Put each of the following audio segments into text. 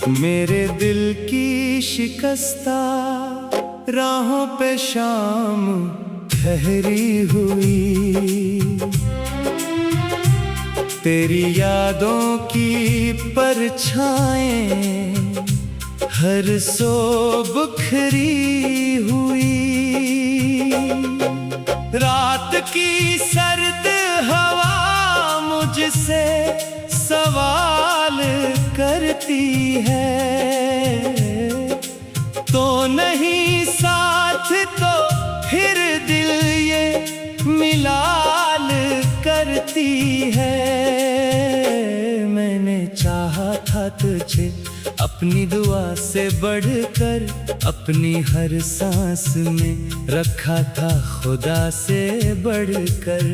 मेरे दिल की शिकस्ता राहों पे शाम ठहरी हुई, तेरी यादों की परछाएं हर सो बिखरी हुई। रात की सर्द हवा मुझसे सवाल करती है, तो नहीं साथ तो फिर दिल ये मिलाल करती है। मैंने चाहा था तुझे अपनी दुआ से बढ़कर, अपनी हर सांस में रखा था खुदा से बढ़कर।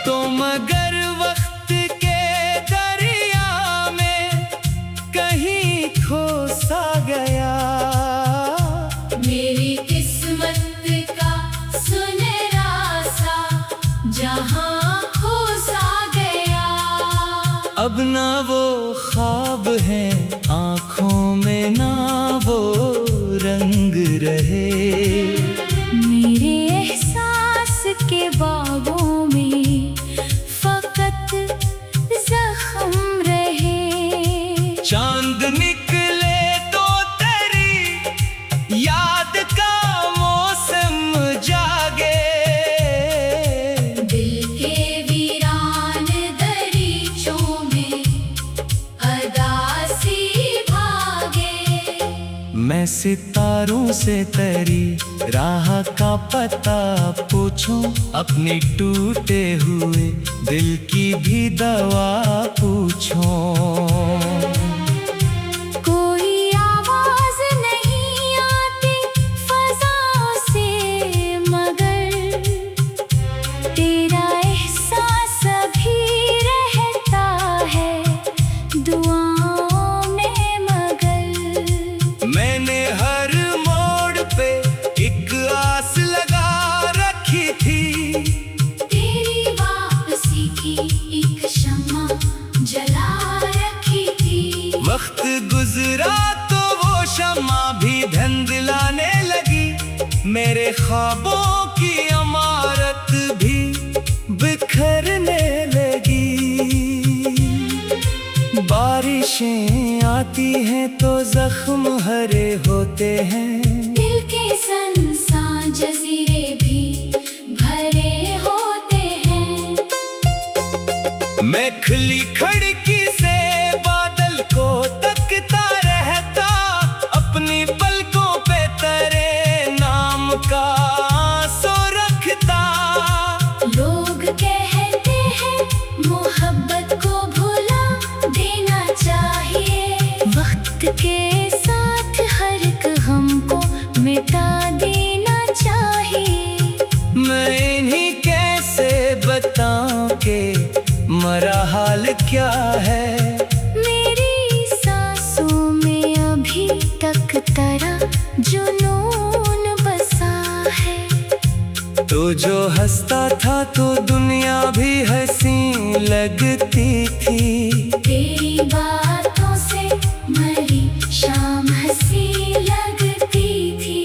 तो मगर वक्त के दरिया में कहीं खो सा गया, मेरी किस्मत का सुनहरा सा जहां खो सा गया। अब ना वो ख्वाब है आँखों में, ना वो रंग रहे, मेरे एहसास के बागों में फकत जख्म रहे। चांद निकले तो तेरी याद का मौसम जागे, दिल के वीरान दरीचों में अदासी भागे। मैं सितारों से तेरी राह का पता पूछूं, अपने टूटे हुए दिल की भी दवा पूछूं। कोई आवाज नहीं आती फज़ाओं से, मगर तेरा एहसास अभी रहता है दुआओं में मगर। मैंने हर मोड़ पे एक आस लगा रखी थी, तेरी वापसी की एक शम्मा जला रखी थी। वक्त गुजरा तो वो शम्मा भी धुंधलाने लगी, मेरे ख्वाबों की इमारत भी बिखरने लगी। बारिशें आती हैं तो जख्म हरे होते हैं, दिल के सनसा जजीरे भी भरे होते हैं। मैं खुली खिड़की से बादल को तकता रहता, अपनी पलकों पे तेरे नाम का आंसू रखता। लोग कहते हैं मोहब्बत को भुला देना चाहिए, वक्त के साथ हर एक गम को मिटा देना चाहिए। मैं इन्हीं कैसे बताऊं कि मरा हाल क्या है, मेरी सांसों में अभी तक तेरा जुनून बसा है। तो जो हंसता था तो दुनिया भी हंसी लगती थी, तेरी बातों से मरी शाम हंसी लगती थी।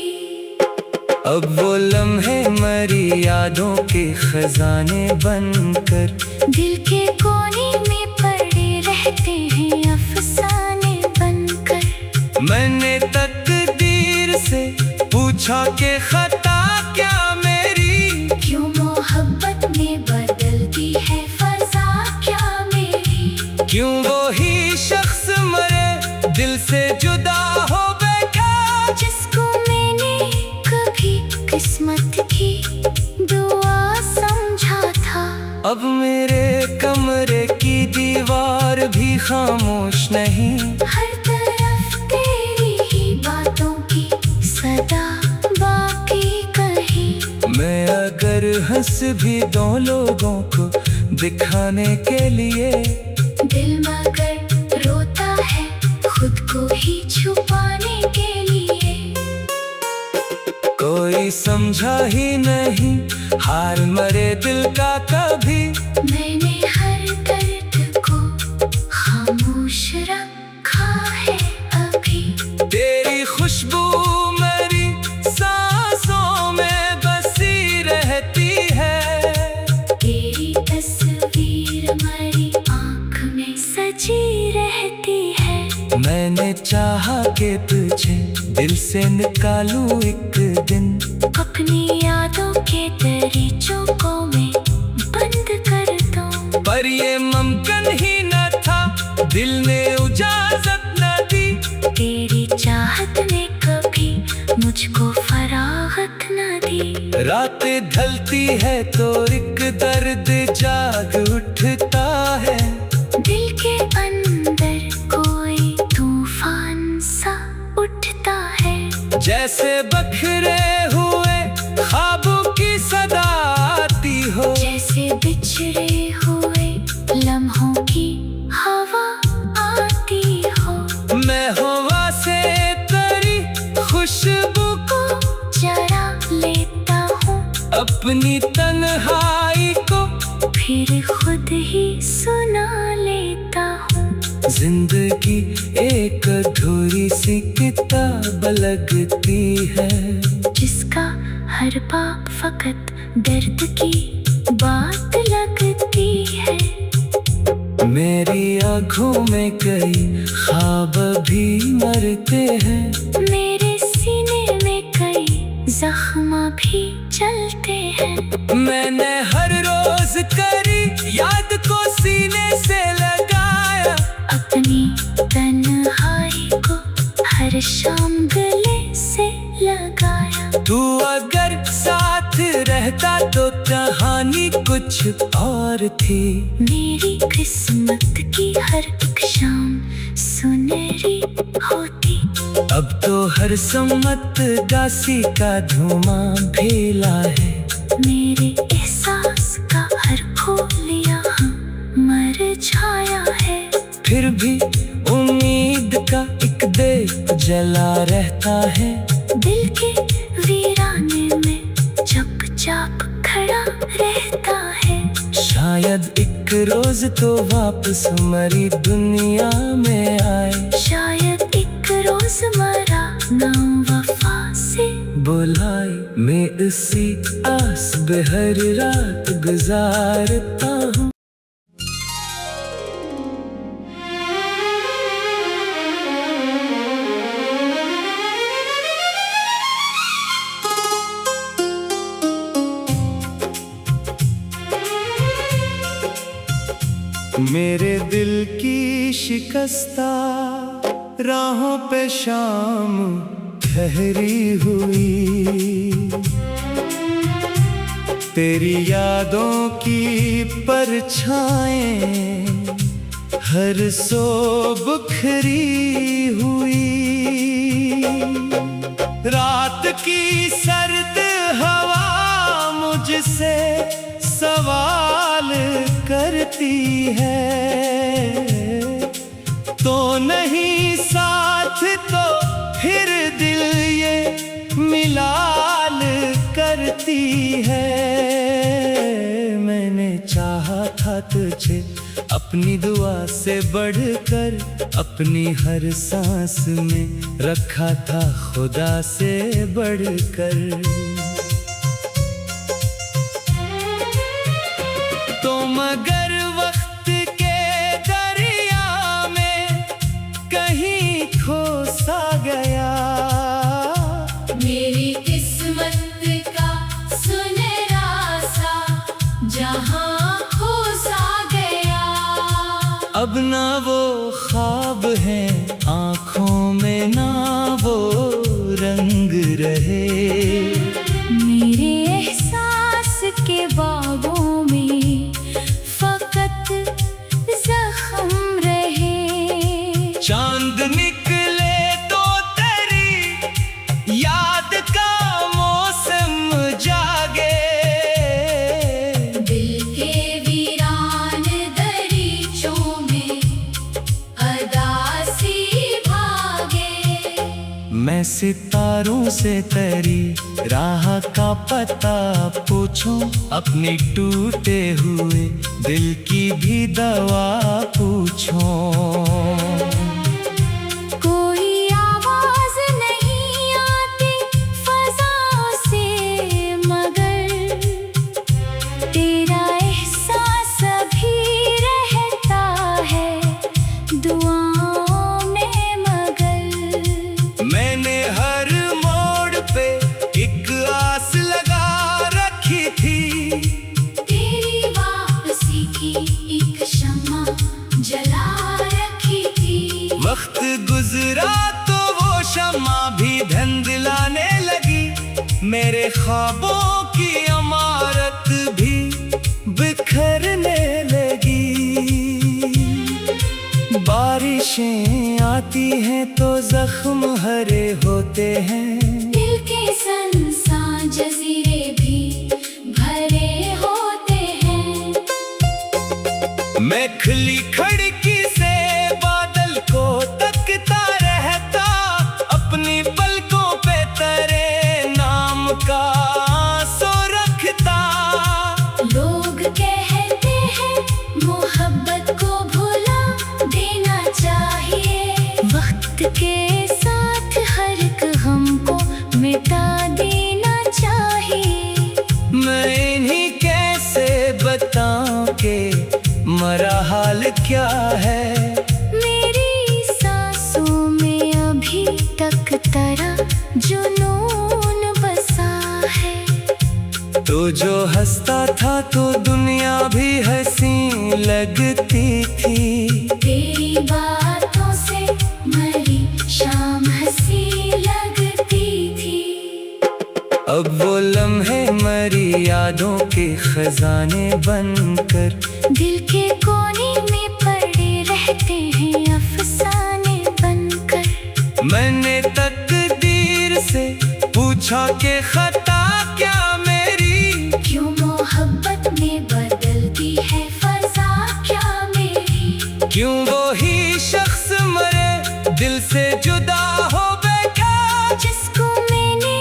अब वो लम्हे मरी यादों के खजाने बनकर, दिल के कोने में पड़े रहते हैं अफसाने बनकर। मैंने तकदीर से पूछा कि खता क्या मेरी, क्यों मोहब्बत में बदलती है फजा क्या मेरी। क्यों वो ही शख्स मरे दिल से जुदा हो बैठा, जिसको मैंने कभी किस्मत की दुआ समझा था। अब मेरे कमरे की दीवार भी खामोश नहीं, हर तरफ तेरी ही बातों की सदा बाकी कहीं। मैं अगर हंस भी दूं लोगों को दिखाने के लिए, दिल मगर रोता है खुद को ही छुपाने के लिए। कोई समझा ही नहीं हाल मरे दिल का कभी, मैंने हर दर्द के तुझे दिल से निकालूं एक दिन। अपनी यादों के दरीचों को मैं बंद कर दूं। पर ये मुमकिन ही न था, दिल ने इजाजत न दी। तेरी चाहत ने कभी मुझको फरागत न दी। रातें ढलती है तो एक दर्द जाग उठता है। दिल के अंदर कोई तूफान सा उठता है। जैसे बखरे हुए ख्वाबों की सदा आती हो। जैसे बिछड़े हुए लम्हों की हवा आती हो। मैं हवा से तेरी खुशबू को जरा लेता हूँ, अपनी तन्हाई को फिर खुद ही सुना लेता हूँ। जिंदगी एक अधूरी सी किताब लगती है, जिसका हर बाब फकत दर्द की बात लगती है। मेरी आँखों में कई ख्वाब भी मरते हैं। मेरे सीने में कई जख्म भी चलते हैं। मैंने हर रोज करी याद को सीने से लगाया। अपनी तन्हाई को हर शाम गले से लगाया। तू अगर साथ रहता तो कहानी कुछ और थी। मेरी किस्मत की हर एक शाम सुनहरी होती। अब तो हर सम्मत दासी का धुआं भेला है। मेरे एहसास का हर खोल यहाँ मर छाया है। फिर भी उम्मीद का एक दीप जला रहता है। दिल के वीराने में चुपचाप खड़ा रहता है। शायद एक रोज तो वापस मरी दुनिया में आए। शायद एक रोज मरा ना वफा से बुलाए। मैं इसी आस बेहर रात गुजारता हूँ। मेरे दिल की शिकस्ता राहों पे शाम ठहरी हुई। तेरी यादों की परछाएं हर सो बिखरी हुई। रात की सर्द हवा मुझसे सवाल करती है। तो नहीं साथ तो फिर दिल ये मिलाल करती है। मैंने चाहा था तुझे अपनी दुआ से बढ़कर, अपनी हर सांस में रखा था खुदा से बढ़कर। तो मगर वक्त के दरिया में कहीं खो सा गया। मेरी किस्मत का सुनहरा सा जहां खो सा गया। अब ना वो ख्वाब है आँखों में, ना वो रंग रहे। मेरे एहसास के बागों में फकत जख्म रहे। चांद निकले तो तेरी याद का मौसम जागे। दिल के वीरान दरीचों में अदासी भागे। मैं सितारों से तेरी राह का पता पूछूं, अपनी टूटे हुए दिल की भी दवा पूछूं। कोई आवाज नहीं आती फज़ा से, मगर तेरा एहसास भी रहता है दुआओं में मगर। गुजरा तो वो शम्मा भी धुंधलाने लगी, मेरे ख्वाबों की इमारत भी बिखरने लगी। बारिशें आती हैं तो जख्म हरे होते हैं, दिल के सनसा जजीरे भी भरे होते हैं। मैं खुली खिड़की से बादल को तकता रहता, अपनी पलकों पे तेरे नाम का आंसू रखता। लोग कहते हैं मोहब्बत को भुला देना चाहिए, वक्त के साथ हर एक गम को मिटा देना चाहिए। मैं इन्हीं कैसे बताऊं कि मरा हाल क्या है, मेरी सांसों में अभी तक तेरा जुनून बसा है। तो जो हंसता था तो दुनिया भी हंसी लगती थी, तेरी बातों से मरी शाम हंसी लगती थी। अब वो लम्हे मरी यादों के खजाने बनकर दिल के कोने में पड़े रहते हैं अफसाने बनकर। मैंने तकदीर से पूछा कि खता क्या मेरी, क्यों मोहब्बत में बदलती है फजा क्या मेरी। क्यों वो ही शख्स मरे दिल से जुदा हो बैठा, जिसको मैंने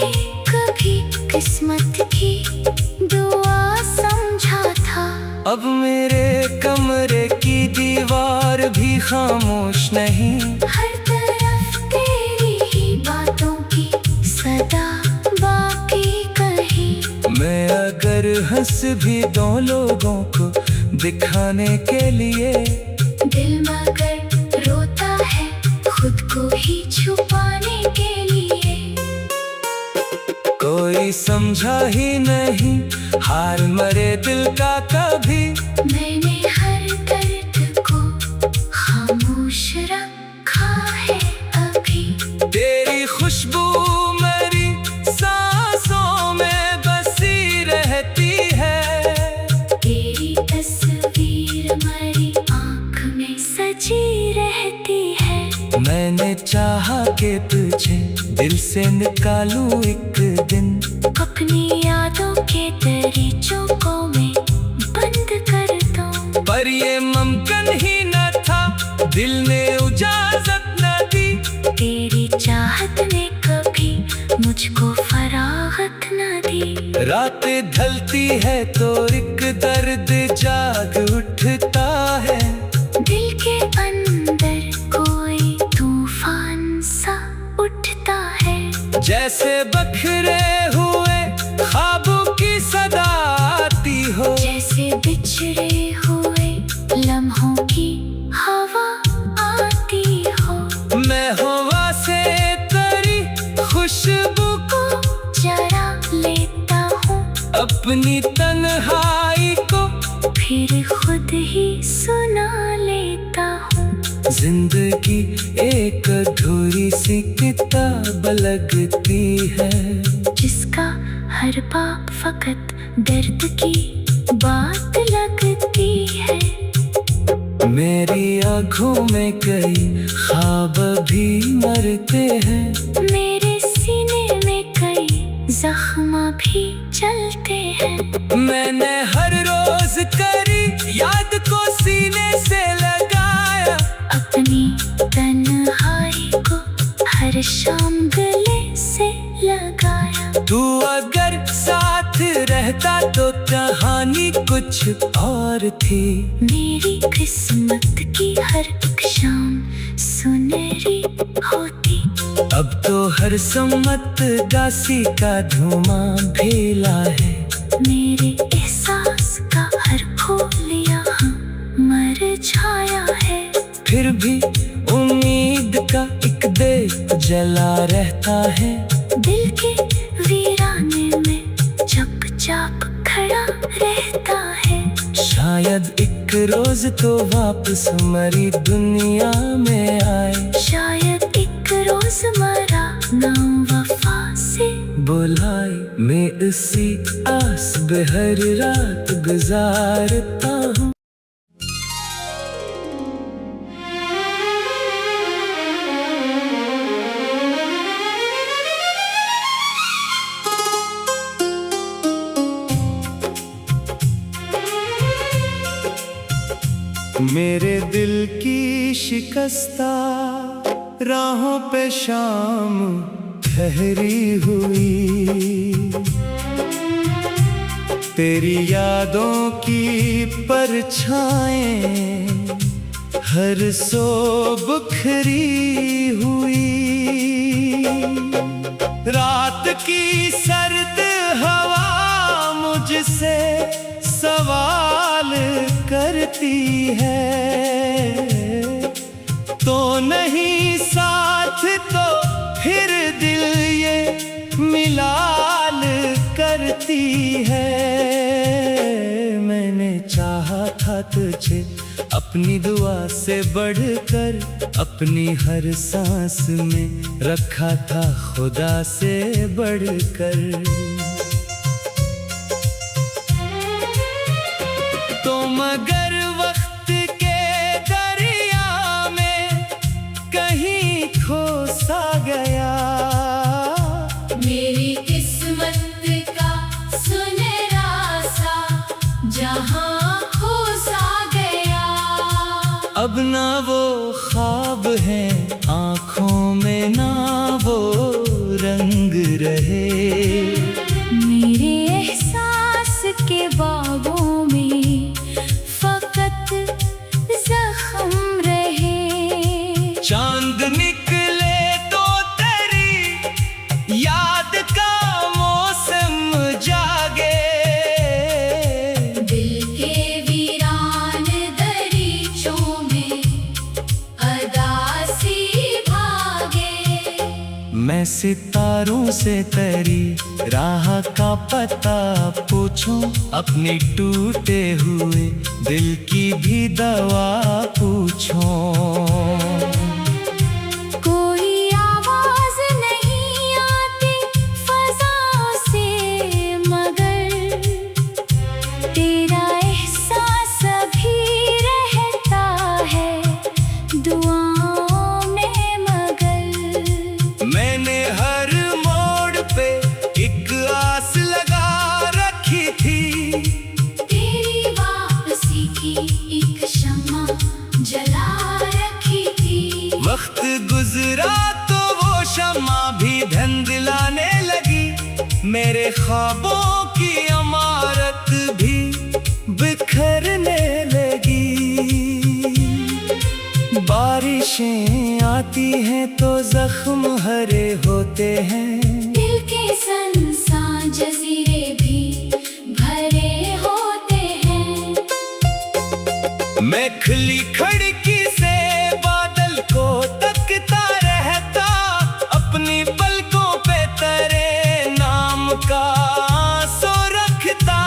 कभी किस्मत की दुआ समझा था। अब मेरे कमरे की दीवार भी खामोश नहीं, हर तरफ तेरी ही बातों की सदा बाकी कहीं। मैं अगर हंस भी दूं लोगों को दिखाने के लिए, दिल मगर रोता है खुद को ही छुपाने के लिए। कोई समझा ही नहीं हाल मरे दिल का कभी, मैंने हर दर्द को खामोश रखा है अभी। तेरी खुशबू मेरी सांसों में बसी रहती है, तेरी तस्वीर मेरी आँख में सजी रहती है। मैंने चाहा कि तुझे दिल से निकालूं एक दिन, अपनी यादों के दरीचों को मैं बंद कर दूं। पर ये मुमकिन ही न था, दिल ने इजाजत न दी। तेरी चाहत ने कभी मुझको फरागत न दी। रातें ढलती है तो एक दर्द जाग उठता है, दिल के अंदर कोई तूफान सा उठता है। जैसे बखरे हुए ख्वाबों की सदा आती हो, जैसे बिछड़े हुए लम्हों की हवा आती हो। मैं हवा से तेरी खुशबू को जरा लेता हूँ, अपनी तन्हाई को फिर खुद ही सुना लेता हूँ। जिंदगी एक अधूरी सी किताब लगती है, जिसका हर बाप फकत दर्द की बात लगती है। मेरी आँखों में कई ख्वाब भी मरते हैं, मेरे सीने में कई जख्म भी चलते हैं। मैंने हर रोज तेरी याद को सीने से लगाया, अपनी तन्हाई को हर शाम गले से लगाया। तू अगर साथ रहता तो कहानी कुछ और थी। मेरी किस्मत की हर एक शाम सुनहरी होती। अब तो हर सम्मत गासी का धुआं भेला है, मेरे एहसास का हर खोलिया मर छाया है। फिर भी उम्मीद का एक दीप जला रहता है, दिल के वीराने में चुपचाप खड़ा रहता है। शायद एक रोज तो वापस मरी दुनिया में आए, शायद एक इसी आस पे हर रात गुजारता हूँ। मेरे दिल की शिकस्ता राहों पे शाम ठहरी हुई, तेरी यादों की परछाएं हर सो बिखरी हुई। रात की सर्द हवा मुझसे सवाल करती है, तो नहीं साथ तो फिर दिल ये मिलाल करती है। मैंने चाहा था तुझे अपनी दुआ से बढ़कर, अपनी हर सांस में रखा था खुदा से बढ़कर। तो मगर वक्त के दरिया में कहीं खो सा गया, मेरी किस्मत का सुनहरा सा जहां खो सा गया। अब ना वो ख्वाब है आँखों में, ना वो रंग रहे, मेरे एहसास के बागों में फकत जख्म रहे। चांद निकले तो तेरी याद का मौसम जागे, दिल के वीरान दरीचों में अदासी भागे। मैं सितारों से तेरी राह का पता पूछूं, अपनी टूटे हुए दिल की भी दवा पूछूं। कोई आवाज नहीं आती फज़ाओं से, मगर तेरा एहसास अभी रहता है दुआओं में मगर। मैंने हर मोड़ पे एक आस लगा रखी थी, तेरी वापसी की एक शम्मा जला रखी थी। वक्त गुजरा तो वो शम्मा भी धुंधलाने लगी, मेरे ख्वाबों की इमारत भी बिखरने लगी। बारिशें आती हैं तो जख्म हरे होते हैं, दिल के सनसान जजीरे भी भरे होते हैं। मैं खुली खिड़की से बादल को तकता रहता, अपनी पलकों पे तेरे नाम का आंसू रखता।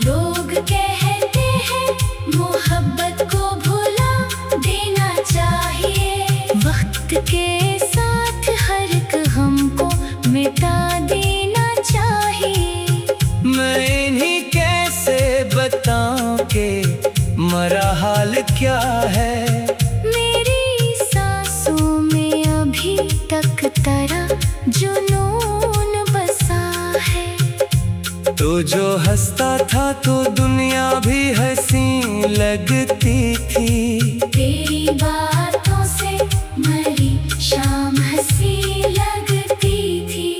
लोग कहते हैं मोहब्बत को भुला देना चाहिए, वक्त के साथ हर एक गम को मिटा देना चाहिए। मैं इन्हीं कैसे बताऊं कि मरा हाल क्या है, मेरी सांसों में अभी तक तेरा जुनून बसा है। तो जो हंसता था तो दुनिया भी हंसी लगती थी, तेरी बातों से मरी शाम हंसी लगती थी।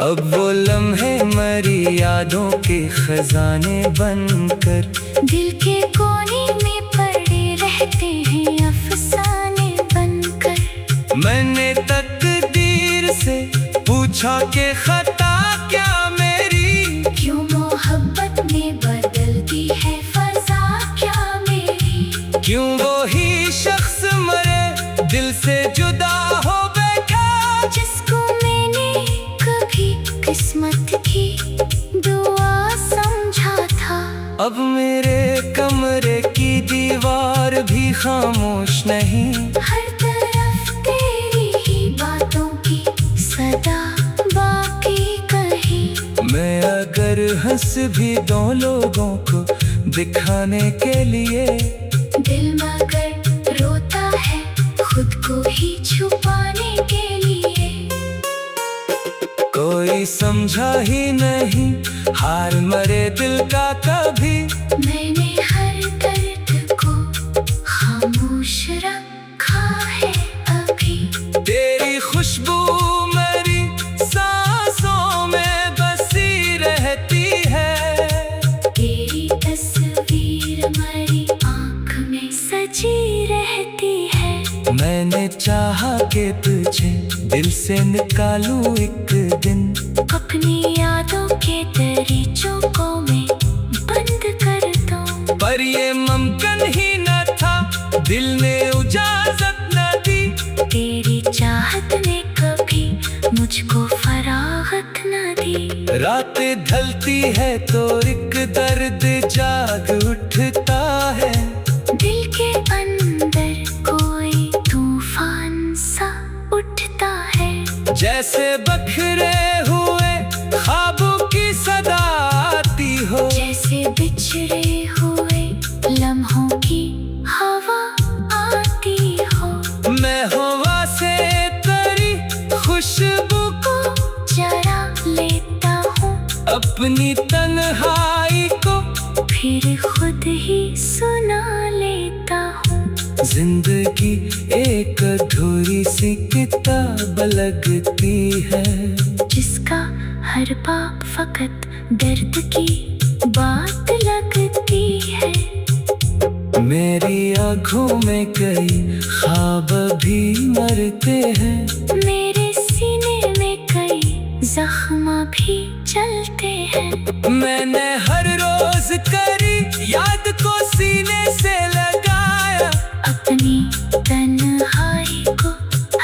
अब वो लम्हे मरी यादों के खजाने बनकर, दिल के कोने में पड़े रहते हैं अफसाने बनकर। मैंने तकदीर से पूछा कि खता क्या मेरी, क्यों मोहब्बत ने बदल दी है फजा क्या मेरी। क्यों वो ही शख्स मरे दिल से जुदा हो बैठा, जिसको मैंने कभी किस्मत की दुआ समझा था। अब मेरे कमरे की दीवार भी खामोश नहीं, हर तरफ तेरी ही बातों की सदा बाकी कहीं। हंस भी दो लोगों को दिखाने के लिए। दिल मगर रोता है खुद को ही छुपाने के लिए। कोई समझा ही नहीं हार मरे दिल का कभी। मैंने हर दर्द को खामोश रखा है अभी। तेरी खुशबू मेरी सांसों में बसी रहती है। तेरी तस्वीर मेरी आँख में सजी रहती है। मैंने चाहा कि तुझे दिल से निकालूं एक दिन। अपनी यादों के दरीचों को मैं बंद कर दूं। पर ये मुमकिन ही न था, दिल ने इजाजत न दी। तेरी चाहत ने कभी मुझको फरागत न दी। रातें ढलती है तो एक दर्द जाग उठता है। दिल के अंदर कोई तूफान सा उठता है। जैसे बखरे हुए ख्वाबों की सदा आती हो। जैसे बिछड़े हुए लम्हों की हवा आती हो। मैं हवा से तेरी खुशबू को जरा लेता हूँ अपनी तन्हाई को, फिर खुद ही सुना लेता हूँ। जिंदगी एक अधूरी सी किताब लगती है, जिसका हर बाप फकत दर्द की बात लगती है। मेरी आँखों में कई ख्वाब भी मरते हैं। मेरे सीने में कई जख्म भी चलते हैं। मैंने हर रोज करी याद को सीने से लगाया। अपनी तन्हाई को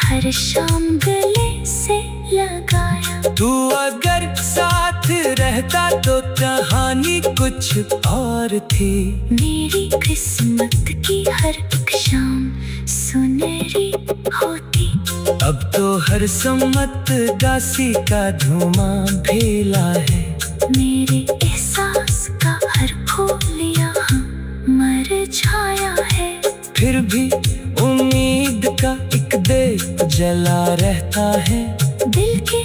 हर शाम गले से लगाया। तू अगर साथ रहता तो कहानी कुछ और थी। मेरी किस्मत की हर एक शाम सुनहरी होती। अब तो हर सम्मत गासी का धुआं भेला है। मेरे एहसास का हर फूल यहाँ मर छाया है। फिर भी उम्मीद का एक दीप जला रहता है। दिल के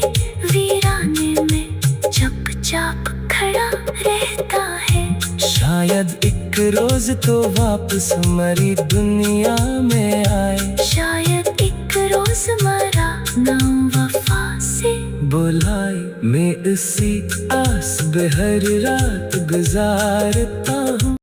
वीराने में चुपचाप खड़ा रहता है। शायद एक रोज तो वापस मरी दुनिया में आए। शायद एक रोज मरा ना वफा से बुलाए। मैं इसी आस में हर रात गुजारता हूँ।